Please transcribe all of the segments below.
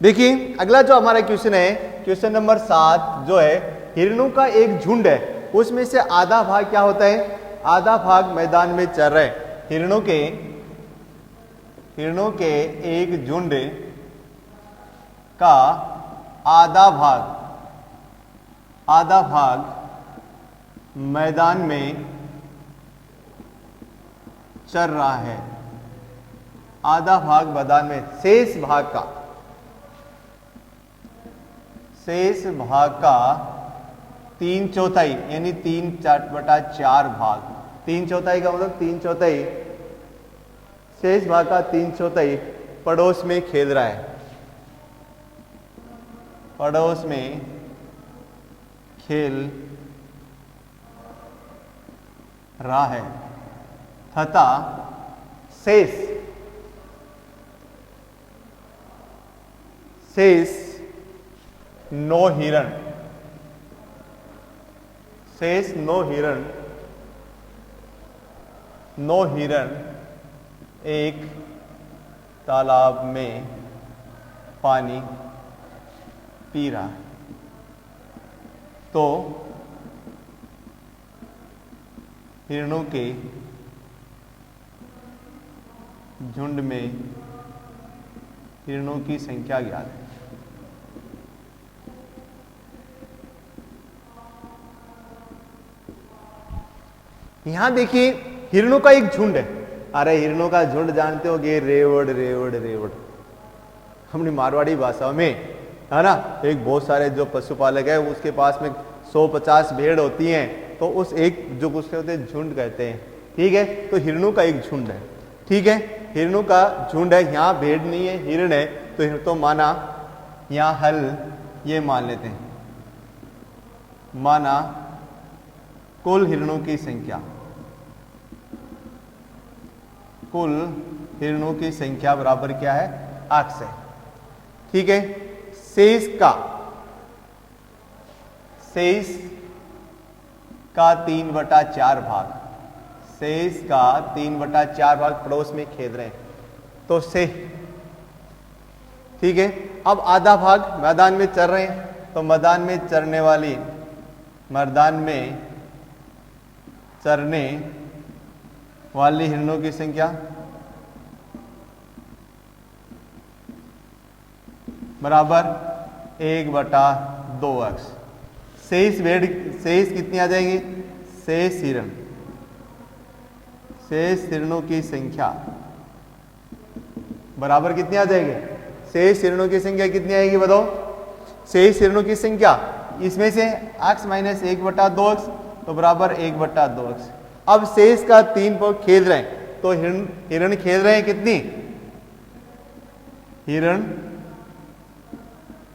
देखिए अगला जो हमारा क्वेश्चन है, क्वेश्चन नंबर 7 जो है, हिरणों का एक झुंड है, उसमें से आधा भाग क्या होता है, आधा भाग मैदान में चर रहे हैं। हिरणों के एक झुंड का आधा भाग मैदान में चर रहा है, आधा भाग मैदान में, शेष भाग का 3/4 यानी 3/4 भाग, 3/4 का मतलब 3/4, शेष भाग का 3/4 पड़ोस में खेल रहा है, पड़ोस में खेल रहा है तथा शेष 9 हिरण, शेष 9 हिरण एक तालाब में पानी पी रहा है। तो हिरणों के झुंड में हिरणों की संख्या ज्ञात है। यहां देखिए हिरणों का एक झुंड है। अरे हिरणों का झुंड जानते होगे, रेवड़ रेवड़ रेवड़, अपनी मारवाड़ी भाषा में, है ना। एक बहुत सारे जो पशुपालक है उसके पास में 100-50 भेड़ होती हैं, तो उस एक जो उसके होते हैं झुंड कहते हैं, ठीक है। तो हिरणों का एक झुंड है, ठीक है, हिरणों का झुंड है। यहाँ भेड़ नहीं है, हिरण है, तो माना यहाँ हल ये मान लेते हैं, माना कुल हिरणों की संख्या, कुल हिरणों की संख्या बराबर क्या है, x है, ठीक है। शेष का 3/4 भाग, शेष का 3/4 भाग पड़ोस में खेल रहे हैं, तो से, ठीक है। अब आधा भाग मैदान में चर रहे हैं, तो मैदान में चरने वाली हिरणों की संख्या बराबर 1/2x। शेष कितनी आ जाएंगी, शेष हिरणों की संख्या बराबर कितनी आ जाएगी, शेष हिरणों की संख्या कितनी आएगी बताओ, शेष हिरणों की संख्या इसमें से x माइनस 1/2x, तो बराबर 1/2x। अब शेष का 3 पर खेल रहे हैं, तो हिरण खेल रहे हैं कितनी, हिरण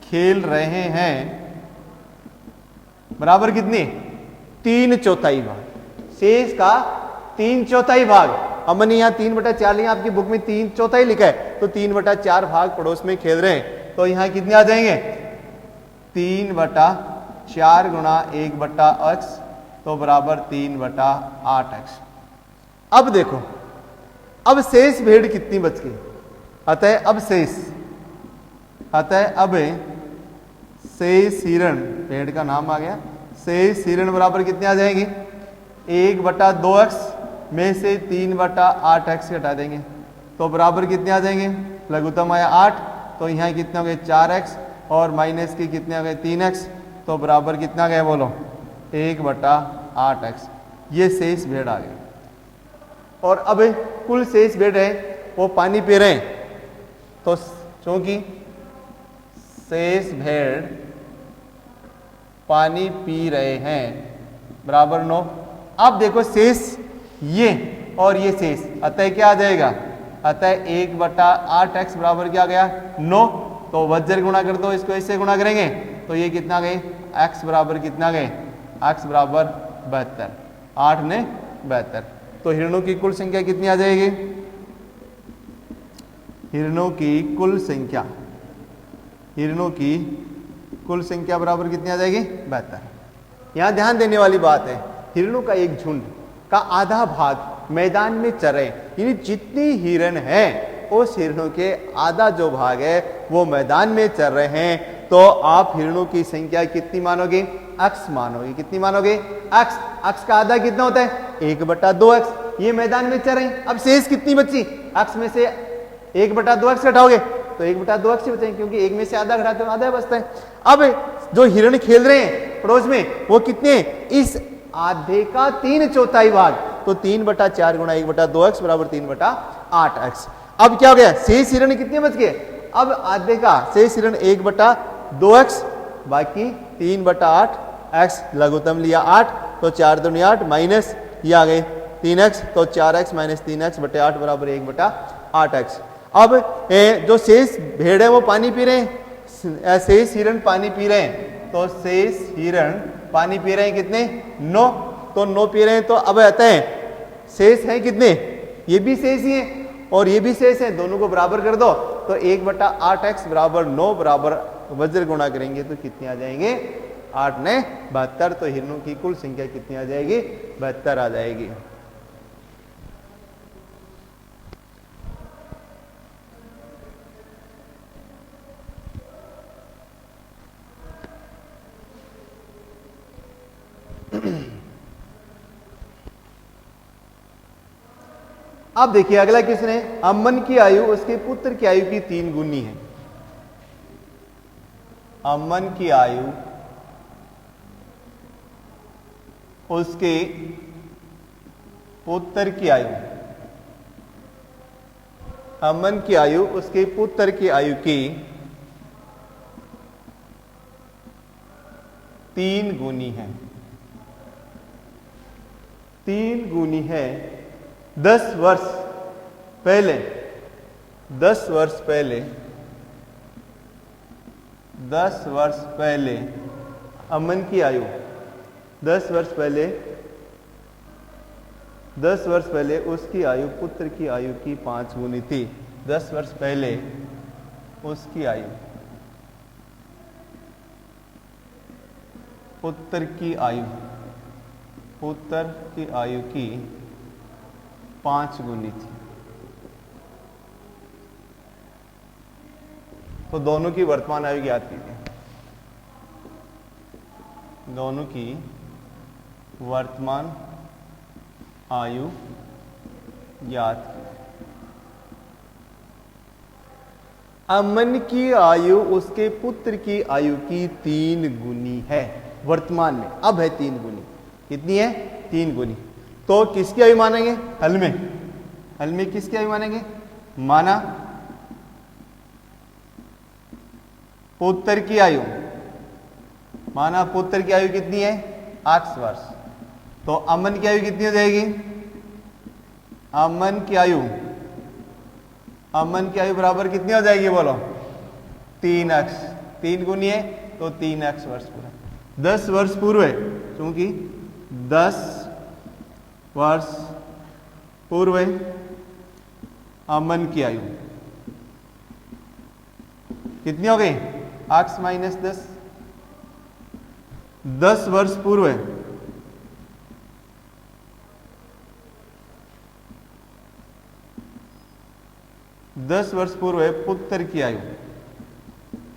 खेल रहे हैं बराबर कितनी, 3/4 भाग, शेष का 3/4 भाग। हमने यहाँ 3/4 लिया, आपकी बुक में 3/4 लिखा है, तो 3/4 भाग पड़ोस में खेल रहे हैं, तो यहाँ कितने आ जाएंगे, 3/4 गुणा 1/x, तो बराबर 3/8x। अब देखो, अब शेष भेड़ कितनी बच गई, अतः अब शेष हिरण, भेड़ का नाम आ गया, शेष हिरण बराबर कितने आ जाएंगे, 1/2x में से 3/8x घटा देंगे, तो बराबर कितने आ जाएंगे, लघुत्तम आया 8, तो यहाँ कितने हो गए 4x, और माइनस के कितने आ गए 3x, तो बराबर कितना गया बोलो 1/8x। ये शेष भेड़ आ गए। और अब कुल शेष भेड़ है वो पानी पी रहे हैं, तो चूंकि शेष भेड़ पानी पी रहे हैं बराबर 9। अब देखो शेष ये और ये शेष, अतः क्या आ जाएगा, अतः 1/8x बराबर क्या आ गया 9। तो वज्र गुणा कर दो, इसको इससे गुणा करेंगे तो ये कितना गए, x बराबर कितना गए, x बराबर 72, 8 ने 72। तो हिरणों की कुल संख्या कितनी आ जाएगी, हिरणों की कुल संख्या बराबर कितनी आ जाएगी 72। यहां ध्यान देने वाली बात है, हिरणों का एक झुंड का आधा भाग मैदान में चरे, यानी जितनी हिरण है उस हिरणों के आधा जो भाग है वो मैदान में चल रहे हैं, तो आप हिरणों की संख्या कितनी मानोगे? x मानोगे। कितनी मानोगे? x। x का आधा कितना होता है? 1/2x। ये मैदान में चल रहे हैं। अब शेष कितनी बची? x में से 1/2x घटाओगे तो 1/2x ही बचेंगे, क्योंकि 1 में से आधा घटाते हो आधा बचता है। अब जो हिरण खेल रहे हैं पड़ोस में, वो कितने? इस आधे का 3/4 भाग, तो 3/4 गुणा 1/2x बराबर 3/8x। अब क्या हो गया? शेष हिरण कितने बच गए? अब आधे का शेष हिरण 1/2x, बाकी 3/8x, लघुत्तम लिया 8, तो 4 दूनी 8 माइनस ये आ गए 3x, तो 4x माइनस 3x बटे 8 बराबर 1/8x। अब जो शेष भेड़ है वो पानी पी रहे हैं, शेष हिरण पानी पी रहे हैं, तो शेष हिरण पानी पी रहे हैं कितने? 9, तो 9 पी रहे हैं, तो अब आते हैं शेष है कितने? ये भी शेष ही है और ये भी शेष है, दोनों को बराबर कर दो, तो 1/8x बराबर 9 बराबर वज्र गुणा करेंगे तो कितनी आ जाएंगे? 8 ने 72। तो हिरणों की कुल संख्या कितनी आ जाएगी? 72 आ जाएगी। अब देखिए अगला किसने? अमन की आयु उसके पुत्र की आयु की 3 गुनी है। अमन की आयु उसके पुत्र की आयु, अमन की आयु उसके पुत्र की आयु की 3 गुनी है। 3 गुनी है। 10 वर्ष पहले 10 वर्ष पहले 10 वर्ष पहले अमन की आयु 10 वर्ष पहले 10 वर्ष पहले उसकी आयु पुत्र की आयु की 5 गुनी थी। 10 वर्ष पहले उसकी आयु पुत्र की आयु की 5 गुनी थी। तो दोनों की वर्तमान आयु ज्ञात कीजिए। दोनों की वर्तमान आयु ज्ञात कीजिए। अमन की आयु उसके पुत्र की आयु की 3 गुनी है वर्तमान में। अब है 3 गुनी। कितनी है? 3 गुनी। तो किसकी आयु मानेंगे? हल में किसकी आयु मानेंगे? माना पुत्र की आयु, माना पुत्र की आयु कितनी है? 8 वर्ष। तो अमन की आयु कितनी हो जाएगी? अमन की आयु बराबर कितनी हो जाएगी? बोलो 3x। 3 गुनी है तो 3x वर्ष पूरा। 10 वर्ष पूर्व है, क्योंकि 10 वर्ष पूर्व अमन की आयु कितनी हो गई? 8 माइनस 10। 10 वर्ष पूर्व 10 वर्ष पूर्व पुत्र की आयु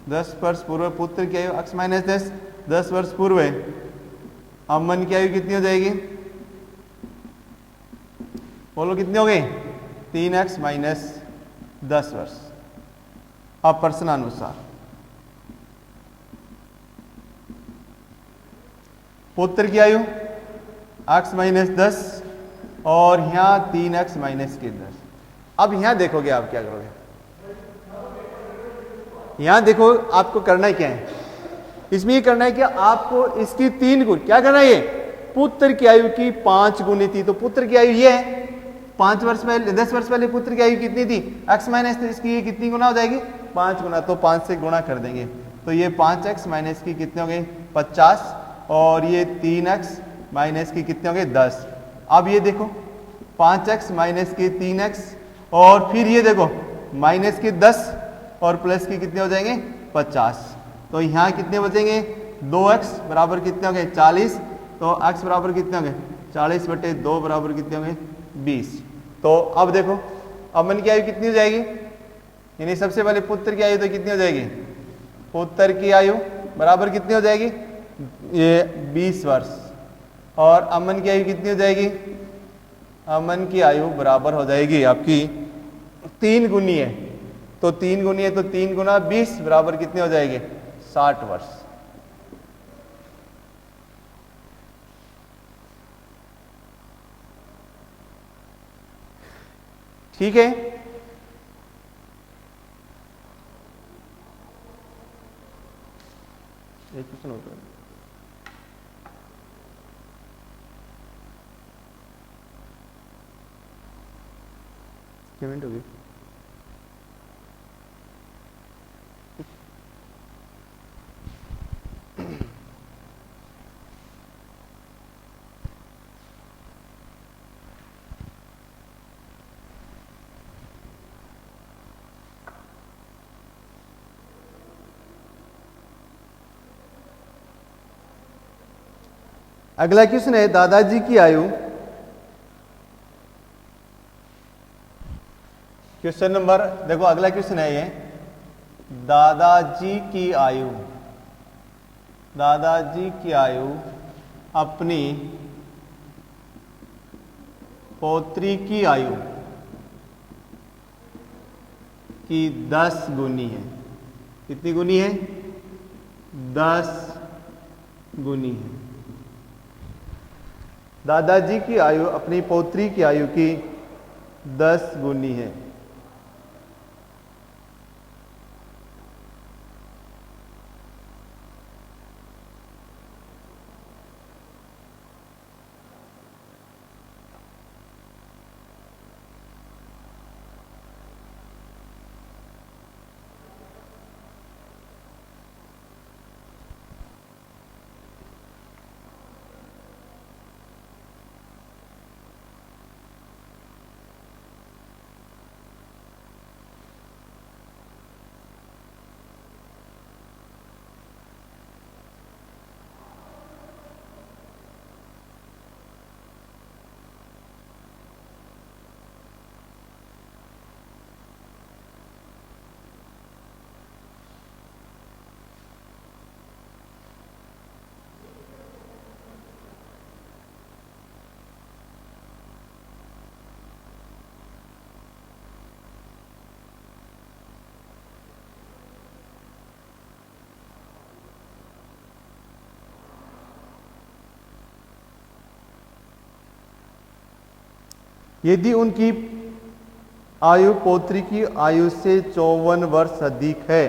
10 वर्ष पूर्व पुत्र की आयु x माइनस 10। 10 वर्ष पूर्व अमन की आयु कितनी हो जाएगी? बोलो कितनी हो गई? 3x माइनस 10 वर्ष। अब प्रश्नानुसार पुत्र की आयु x माइनस 10 और यहां 3x माइनस के 10। अब यहां देखोगे आप क्या करोगे? यहां देखो आपको करना क्या है? इसमें ये करना है कि आपको इसकी 3 गुण क्या करना है? ये पुत्र की आयु की 5 गुनी थी, तो पुत्र की आयु ये है 5 वर्ष पहले 10 वर्ष पहले पुत्र की आयु कितनी थी? x माइनस, इसकी ये कितनी गुना हो जाएगी? 5 गुना। तो 5 से गुणा कर देंगे तो ये 5x माइनस की कितने हो गए? 50 और ये 3x माइनस की कितने हो गए? 10। अब ये देखो 5x माइनस की 3x और फिर ये देखो माइनस की 10 और प्लस की कितने हो जाएंगे? 50। तो यहाँ कितने बचेंगे? 2x बराबर कितने हो गए? 40। तो x बराबर कितने हो गए? 40 बटे 2 बराबर कितने हो गए? 20। तो अब देखो अमन की आयु कितनी हो जाएगी? यानी सबसे पहले पुत्र की आयु तो कितनी हो जाएगी, पुत्र की आयु बराबर कितनी हो जाएगी, ये 20 वर्ष। और अमन की आयु कितनी हो जाएगी, अमन की आयु बराबर हो जाएगी आपकी 3 गुनी है, तो 3 गुनी है तो 3 गुना 20 बराबर कितने हो जाएंगे, 60 वर्ष। ठीक है, एक क्वेश्चन होता है। क्या मिनट हो गई, अगला क्वेश्चन है दादाजी की आयु, क्वेश्चन नंबर देखो अगला क्वेश्चन है ये, दादाजी की आयु, दादाजी की आयु अपनी पौत्री की आयु की 10 गुनी है। कितनी गुनी है, 10 गुनी है। दादाजी की आयु अपनी पौत्री की आयु की 10 गुनी है। यदि उनकी आयु पौत्री की आयु से 54 वर्ष अधिक है,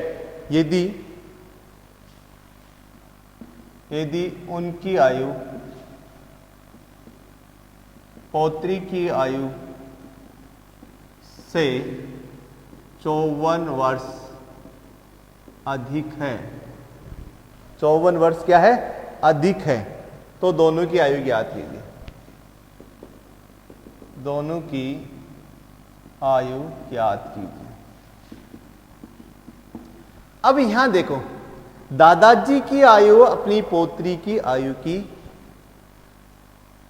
यदि उनकी आयु पौत्री की आयु से 54 वर्ष अधिक है, 54 वर्ष क्या है, अधिक है, तो दोनों की आयु ज्ञात कीजिए। दोनों की आयु ज्ञात कीजिए। अब यहां देखो, दादाजी की आयु अपनी पौत्री की आयु की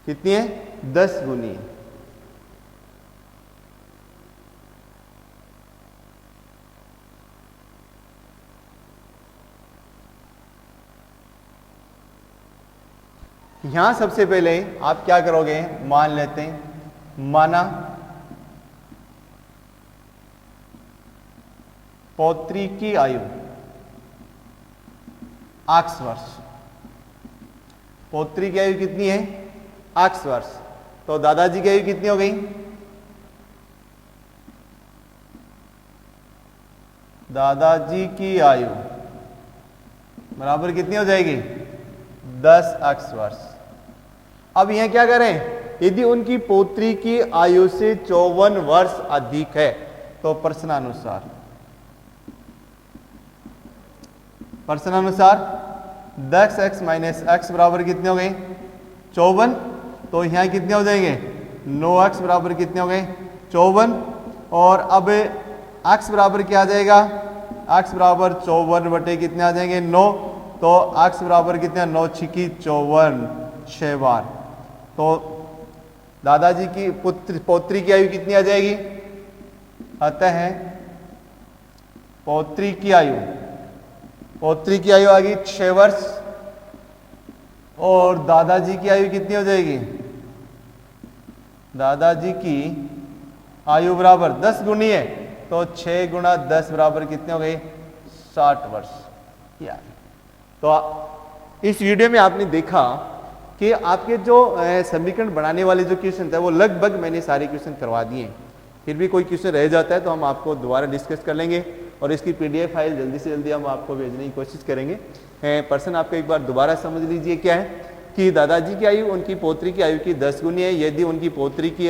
कितनी है, 10 गुनी है। यहां सबसे पहले आप क्या करोगे, मान लेते हैं, माना पौत्री की आयु 8 वर्ष, पौत्री की आयु कितनी है, 8 वर्ष, तो दादाजी की आयु कितनी हो गई, दादाजी की आयु बराबर कितनी हो जाएगी, 10 वर्ष। अब यहां क्या करें, यदि उनकी पौत्री की आयु से 54 वर्ष अधिक है, तो प्रश्नानुसार 10x माइनस x बराबर कितने हो गए, 54, तो यहां कितने हो जाएंगे, 9x बराबर कितने हो गए, 54, और अब x बराबर क्या आ जाएगा, x बराबर 54 बटे कितने आ जाएंगे, 9, तो x बराबर कितने, 9 छिकी 54, 6 बार, तो दादाजी की पौत्री की आयु कितनी आ जाएगी, अतः पौत्री की आयु, पौत्री की आयु आ गई 6 वर्ष, और दादाजी की आयु कितनी हो जाएगी? दादाजी की आयु बराबर 10 गुनी है, तो 6 गुणा 10 बराबर कितने हो गए? 60 वर्ष। या तो इस वीडियो में आपने देखा कि आपके जो समीकरण बनाने वाले जो क्वेश्चन थे वो लगभग मैंने सारे क्वेश्चन करवा दिए हैं। फिर भी कोई क्वेश्चन रह जाता है तो हम आपको दोबारा डिस्कस कर लेंगे, और इसकी पीडीएफ फाइल जल्दी से जल्दी हम आपको भेजने की कोशिश करेंगे। पर्सन आपको एक बार दोबारा समझ लीजिए क्या है कि दादाजी की आयु उनकी पौत्री की आयु की 10 गुनी है। यदि उनकी पौत्री की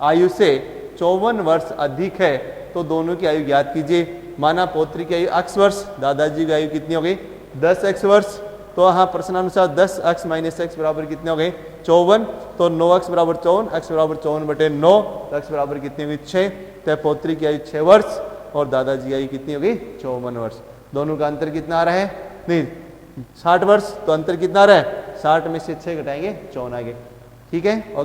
आयु से 54 वर्ष अधिक है तो दोनों की आयु ज्ञात कीजिए। माना पौत्री की आयु x वर्ष, दादाजी की आयु कितनी हो गई? 10x वर्ष। तो हाँ प्रश्नानुसार 10x माइनस x बराबर कितने हो गए? 54। तो 9x बराबर 54, x बराबर 54/9, तो x बराबर कितनी हो गई? 6। तो पौत्री की आयु 6 वर्ष और दादाजी की आयु कितनी हो गई? 54 वर्ष। दोनों का अंतर कितना आ रहा है? नहीं 60 वर्ष, तो अंतर कितना आ रहा है? 60 में से 6 घटाएंगे 54 आ गए। ठीक है, ओके।